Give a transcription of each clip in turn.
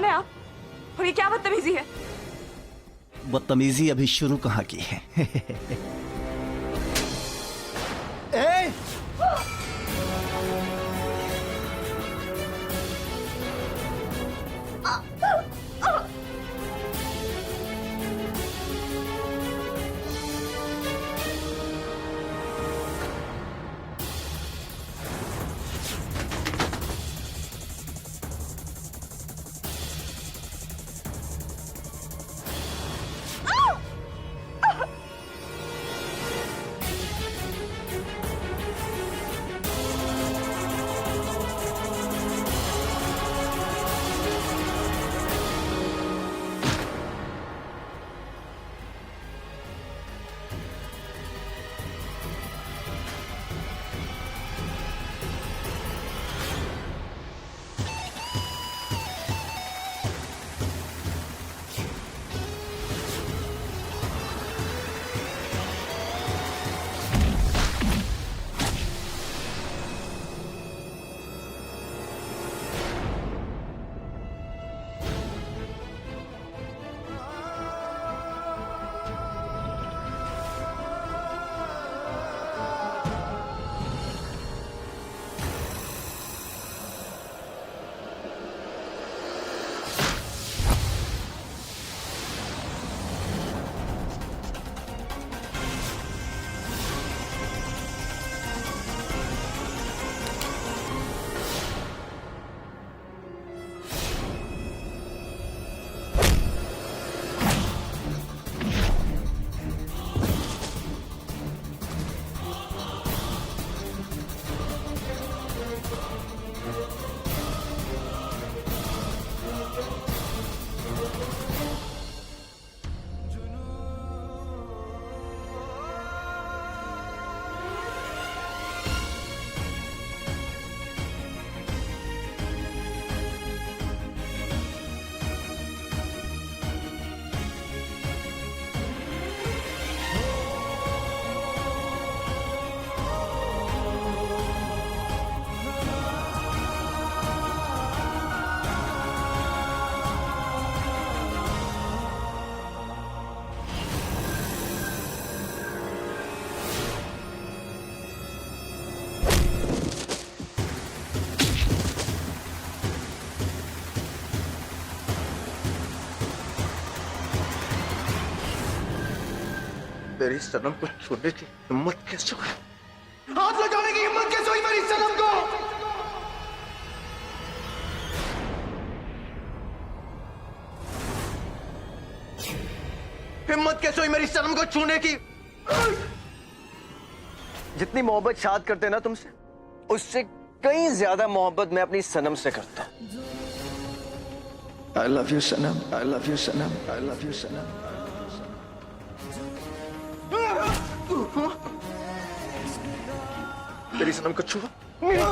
कौन है आप? और ये क्या बदतमीजी है? बदतमीजी अभी शुरू कहाँ की है। ए! मेरी सनम को छूने की हिम्मत कैसे हुई? हाथ लगाने की हिम्मत कैसे हुई मेरी सनम को? हिम्मत कैसे हुई मेरी सनम को छूने की? जितनी मोहब्बत शाद करते ना तुमसे, उससे कई ज्यादा मोहब्बत मैं अपनी सनम से करता हूं। I love you Sanam, I love you Sanam, I love you सनम। मेरी सनम को छुआ, मेरी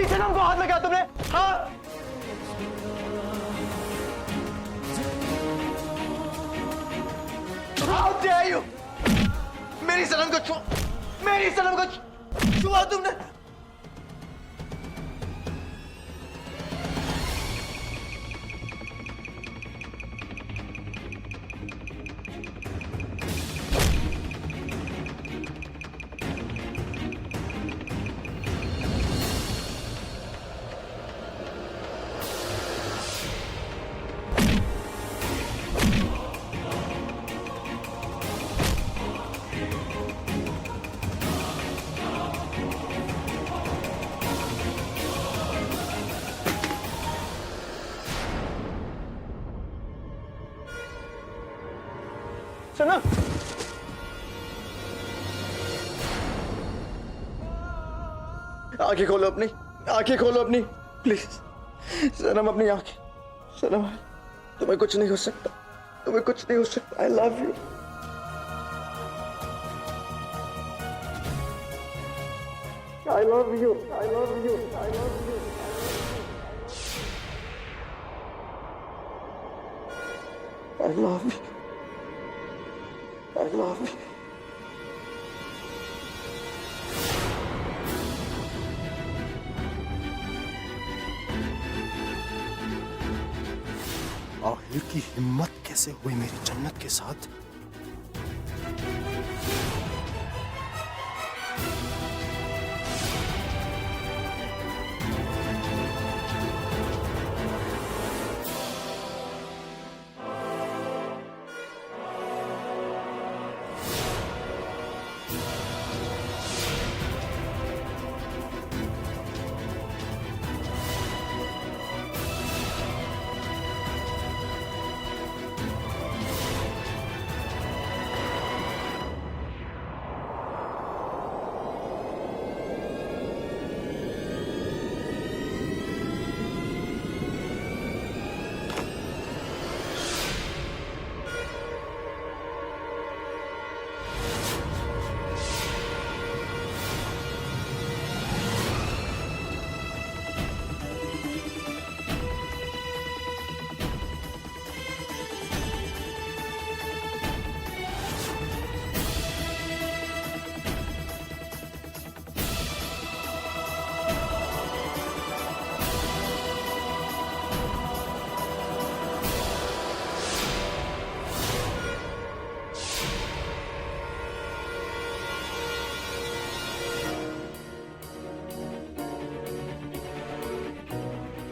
सनम को हाथ लगा तुमने? हाँ? How dare you? मेरी सनम को छुआ तुमने? सनम, आंखें खोलो अपनी प्लीज। सनम अपनी आंखें, सनम तुम्हें कुछ नहीं हो सकता, I love you. I love you. I love you. I love you. I love you. I love you. Oil की हिम्मत कैसे हुई मेरी जन्नत के साथ?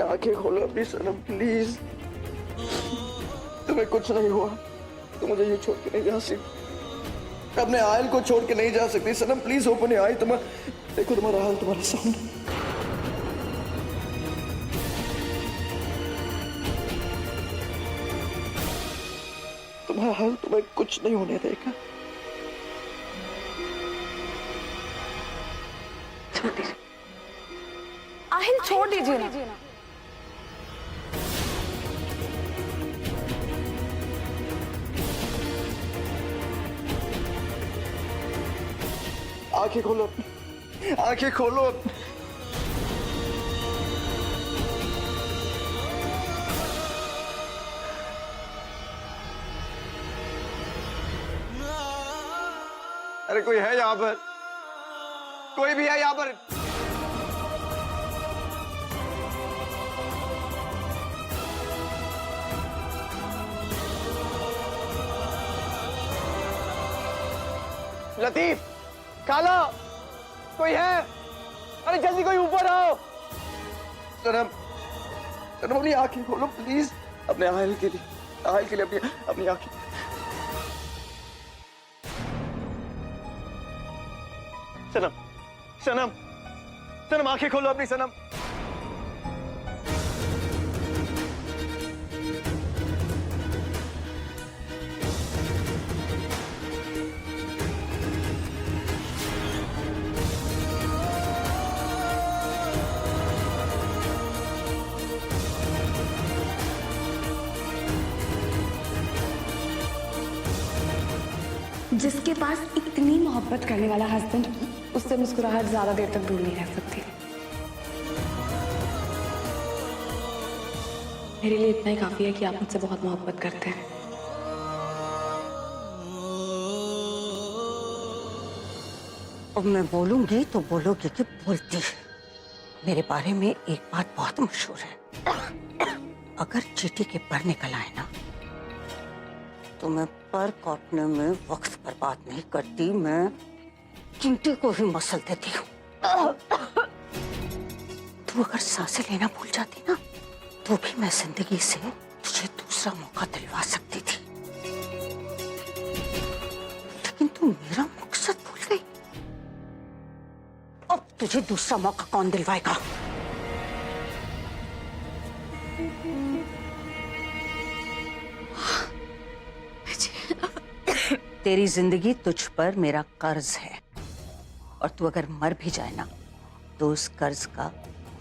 आंखें खोलो अपनी सनम, प्लीज। तुम्हें कुछ नहीं हुआ, तुम मुझे यूं छोड़ के नहीं जा सकती, अपने आयल को छोड़ के नहीं जा सकती सनम। प्लीज ओपन योर आई। देखो तुम्हारा हाल तुम्हारे सामने। तुम्हारा हाल तुम्हें कुछ नहीं होने देगा। आहिल छोड़ दीजिए ना। आंखें खोलो, आंखें खोलो। अरे कोई है यहाँ पर? कोई भी है यहाँ पर? लतीफ, काला, कोई है? अरे जल्दी कोई ऊपर आओ। सनम, सनम अपनी आंखें खोलो प्लीज, अपने आयल के लिए, आयल के लिए अपनी अपनी आंखें। सनम, सनम, सनम आंखें खोलो अपनी सनम। जिसके पास इतनी मोहब्बत करने वाला हस्बैंड, उससे मुस्कुराहट ज्यादा देर तक दूर नहीं रह सकती। मेरे लिए इतना ही काफी है कि आप मुझसे बहुत मोहब्बत करते हैं। अब मैं बोलूंगी तो बोलोगे कि बोलती है। मेरे बारे में एक बात बहुत मशहूर है, अगर चींटी के पर निकल आए ना तो मैं पर काटने में वक्त बर्बाद नहीं करती, मैं चींटी को ही मसल देती हूँ। तू अगर सांसें लेना भूल जाती ना तो भी मैं जिंदगी से तुझे दूसरा मौका दिलवा सकती थी, लेकिन तू मेरा मकसद भूल गई। अब तुझे दूसरा मौका कौन दिलवाएगा? तेरी जिंदगी तुझ पर मेरा कर्ज है, और तू अगर मर भी जाए ना तो उस कर्ज का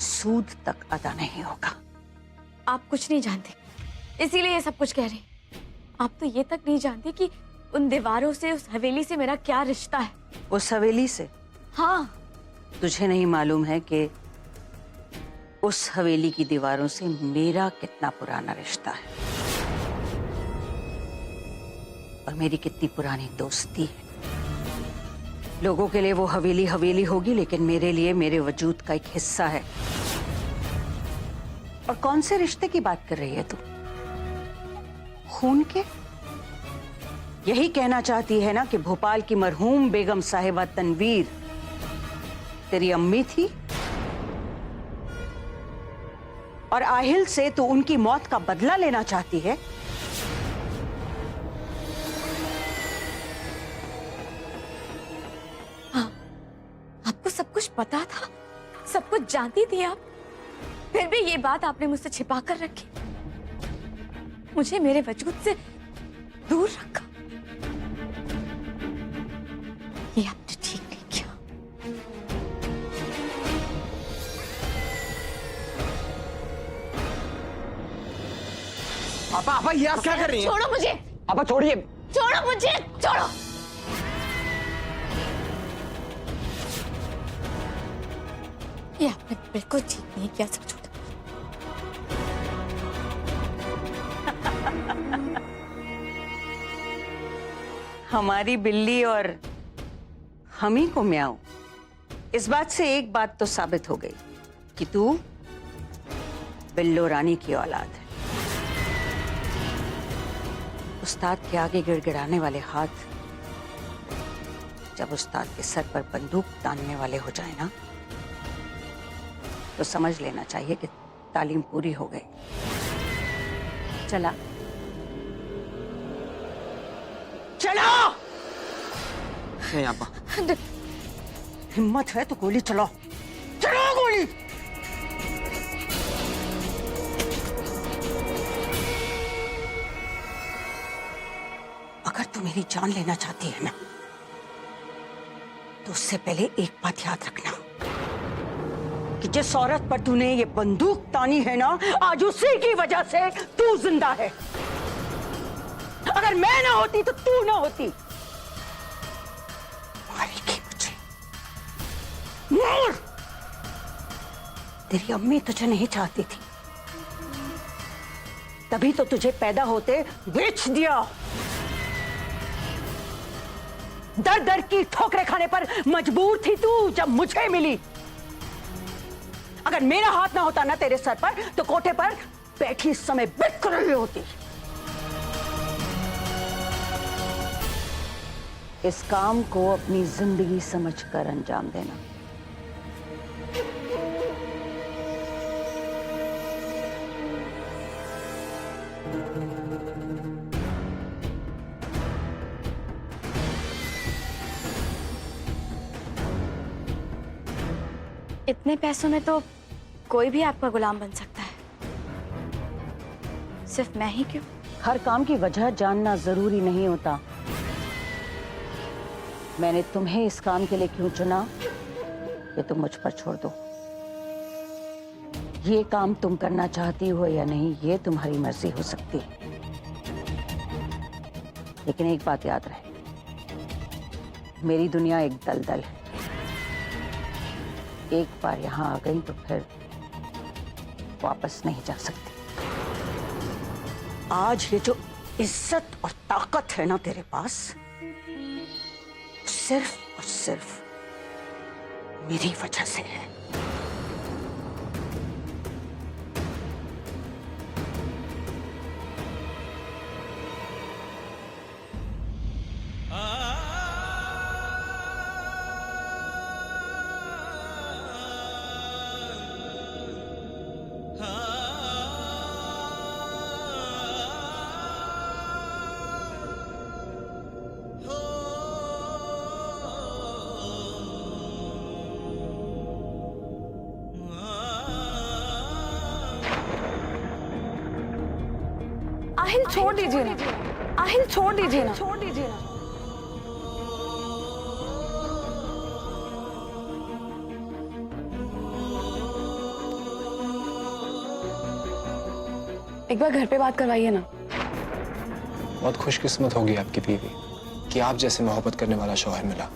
सूद तक अदा नहीं होगा। आप कुछ नहीं जानते, इसीलिए ये सब कुछ कह रही। आप तो ये तक नहीं जानते कि उन दीवारों से, उस हवेली से मेरा क्या रिश्ता है। उस हवेली से? हाँ। तुझे नहीं मालूम है कि उस हवेली की दीवारों से मेरा कितना पुराना रिश्ता है और मेरी कितनी पुरानी दोस्ती है। लोगों के लिए वो हवेली हवेली होगी, लेकिन मेरे लिए मेरे वजूद का एक हिस्सा है। और कौन से रिश्ते की बात कर रही है तू? खून के? यही कहना चाहती है ना कि भोपाल की मरहूम बेगम साहिबा तनवीर तेरी अम्मी थी और आहिल से तू उनकी मौत का बदला लेना चाहती है? हाँ, आपको सब कुछ पता था, सब कुछ जानती थी आप, फिर भी ये बात आपने मुझसे छिपा कर रखी, मुझे मेरे वजूद से दूर रखा। ये आपने ठीक नहीं किया। आपा ये आप क्या कर रही हैं? छोड़ो मुझे, आपा छोड़िए। छोड़ो मुझे, छोड़ो। ये आपने बिल्कुल ठीक नहीं किया, सब छोड़ो। हमारी बिल्ली और हम ही को म्याऊं। इस बात से एक बात तो साबित हो गई कि तू बिल्लो रानी की औलाद है। उस्ताद के आगे गिड़गिड़ाने वाले हाथ जब उस्ताद के सर पर बंदूक तानने वाले हो जाए ना, तो समझ लेना चाहिए कि तालीम पूरी हो गई। चला चलो। नहीं आपा। हिम्मत है तो गोली चलाओ, चलाओ गोली। अगर तू मेरी जान लेना चाहती है ना, तो उससे पहले एक बात याद रखना कि जिस औरत पर तूने ये बंदूक तानी है ना, आज उसी की वजह से तू जिंदा है। अगर मैं ना होती तो तू ना होती। मारेगी मुझे, मार। तेरी अम्मी तुझे नहीं चाहती थी, तभी तो तुझे पैदा होते बेच दिया। दर दर की ठोकरें खाने पर मजबूर थी तू जब मुझे मिली। अगर मेरा हाथ ना होता ना तेरे सर पर, तो कोठे पर बैठी इस समय बिक रही होती। इस काम को अपनी जिंदगी समझकर अंजाम देना। इतने पैसों में तो कोई भी आपका गुलाम बन सकता है, सिर्फ मैं ही क्यों? हर काम की वजह जानना जरूरी नहीं होता। मैंने तुम्हें इस काम के लिए क्यों चुना, ये तुम मुझ पर छोड़ दो। ये काम तुम करना चाहती हो या नहीं, ये तुम्हारी मर्जी हो सकती है, लेकिन एक बात याद रहे, मेरी दुनिया एक दलदल है। एक बार यहां आ गई तो फिर वापस नहीं जा सकती। आज ये जो इज्जत और ताकत है ना तेरे पास, सिर्फ और सिर्फ मेरी वजह से है। आहिल छोड़ दीजिए ना, आहिल छोड़ दीजिए ना, छोड़ दीजिए ना। एक बार घर पे बात करवाइए ना। बहुत खुशकिस्मत होगी आपकी बीवी कि आप जैसे मोहब्बत करने वाला शौहर मिला।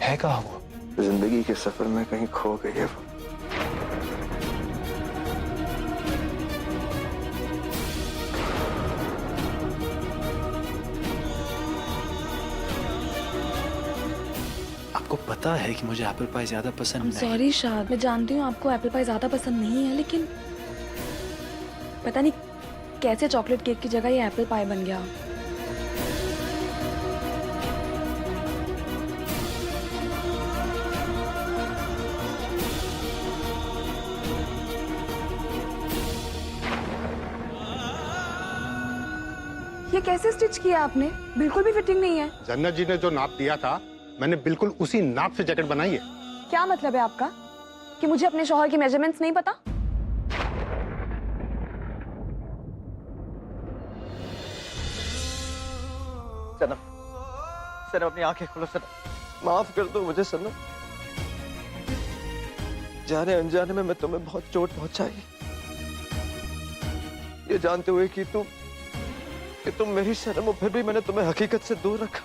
है कहाँ वो? जिंदगी के सफर में कहीं खो गई है वो। आपको पता है कि मुझे एप्पल पाई ज्यादा पसंद नहीं। सॉरी शाद, मैं जानती हूँ आपको एप्पल पाई ज्यादा पसंद नहीं है, लेकिन पता नहीं कैसे चॉकलेट केक की जगह ये एप्पल पाई बन गया। ये कैसे स्टिच किया आपने? बिल्कुल भी फिटिंग नहीं है। जन्नत जी ने जो नाप दिया था मैंने बिल्कुल उसी नाप से जैकेट बनाई है। क्या मतलब है आपका कि मुझे अपने शौहर की मेजरमेंट्स नहीं पता? सनम, सनम अपनी आंखें खोलो सनम, माफ कर दो मुझे सनम। जाने अनजाने में मैं तुम्हें बहुत चोट पहुंचाई, ये जानते हुए कि तुम मेरी सनम हो, फिर भी मैंने तुम्हें हकीकत से दूर रखा,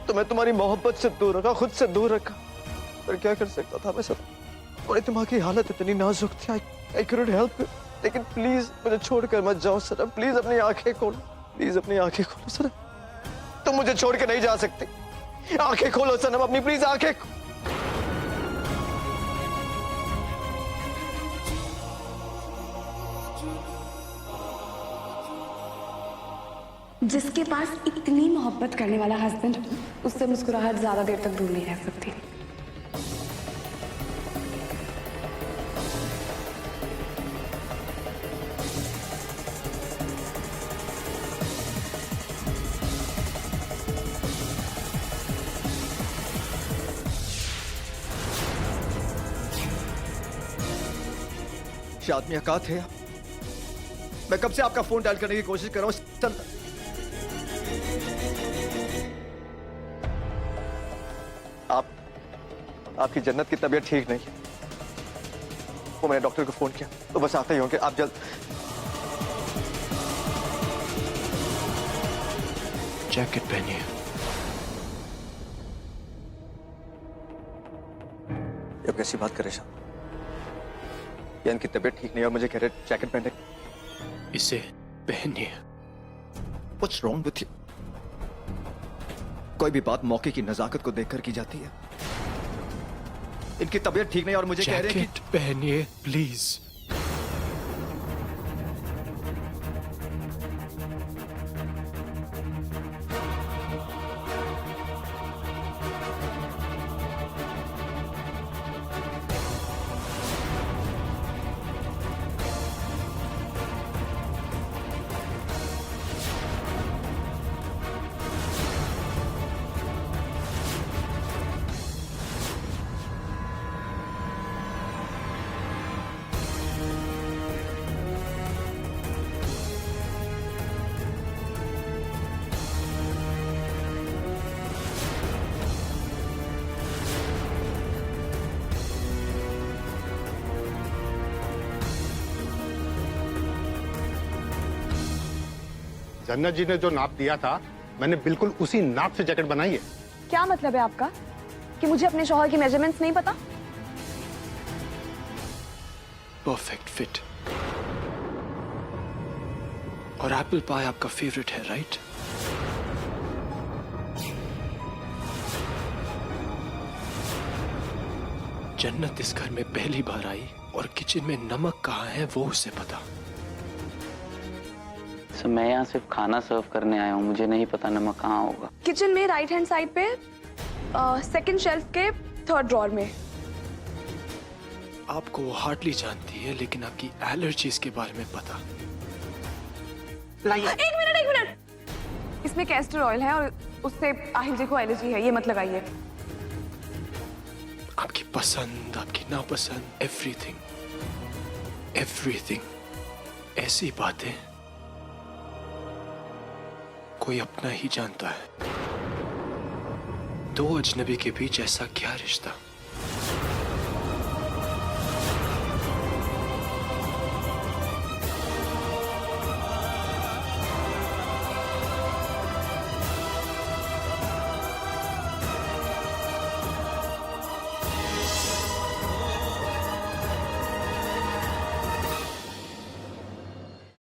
तुम्हें तुम्हारी मोहब्बत से दूर रखा, खुद से दूर रखा। पर क्या कर सकता था मैं सनम, और तुम्हारी हालत इतनी नाजुक थी, I couldn't help it। लेकिन प्लीज मुझे छोड़कर मत जाओ सनम, प्लीज अपनी आंखें खोलो, प्लीज अपनी आंखें खोलो सनम, तुम मुझे छोड़ के नहीं जा सकते। आंखें खोलो सनम अपनी, प्लीज आंखें। जिसके पास इतनी मोहब्बत करने वाला हस्बैंड, उससे मुस्कुराहट ज्यादा देर तक दूर नहीं रह सकती। आदमी कहाँ थे आप? मैं कब से आपका फोन डायल करने की कोशिश कर रहा हूँ। आपकी जन्नत की तबीयत ठीक नहीं है, वो मैंने डॉक्टर को फोन किया तो बस आते ही होंगे। आप जल्द जैकेट पहनिए। ये कैसी बात कर रहे हैं? या इनकी तबीयत ठीक नहीं और मुझे कह रहे जैकेट पहनने। इसे पहनिए। What's wrong with you? कोई भी बात मौके की नजाकत को देखकर की जाती है। इनकी तबीयत ठीक नहीं और मुझे कह रहे हैं जैकेट पहनिए प्लीज। जन्नत जी ने जो नाप दिया था मैंने बिल्कुल उसी नाप से जैकेट बनाई है। क्या मतलब है आपका कि मुझे अपने शौहर की मेजरमेंट्स नहीं पता? Perfect fit. और एप्पल पाई आपका फेवरेट है, राइट? जन्नत इस घर में पहली बार आई और किचन में नमक कहाँ है वो उसे पता। तो मैं यहाँ सिर्फ खाना सर्व करने आया हूँ, मुझे नहीं पता नमक कहाँ होगा। किचन में राइट हैंड साइड पे सेकंड शेल्फ के थर्ड ड्रॉर में। आपको वो हार्डली जानती है लेकिन आपकी एलर्जीज के बारे में पता। लाइए। एक मिनट। इसमें कैस्टर ऑयल है और उससे आहिल जी को एलर्जी है, ये मत लगाइए। आपकी पसंद, आपकी नापसंद, एवरीथिंग ऐसी बातें कोई अपना ही जानता है। दो अजनबी के बीच ऐसा क्या रिश्ता?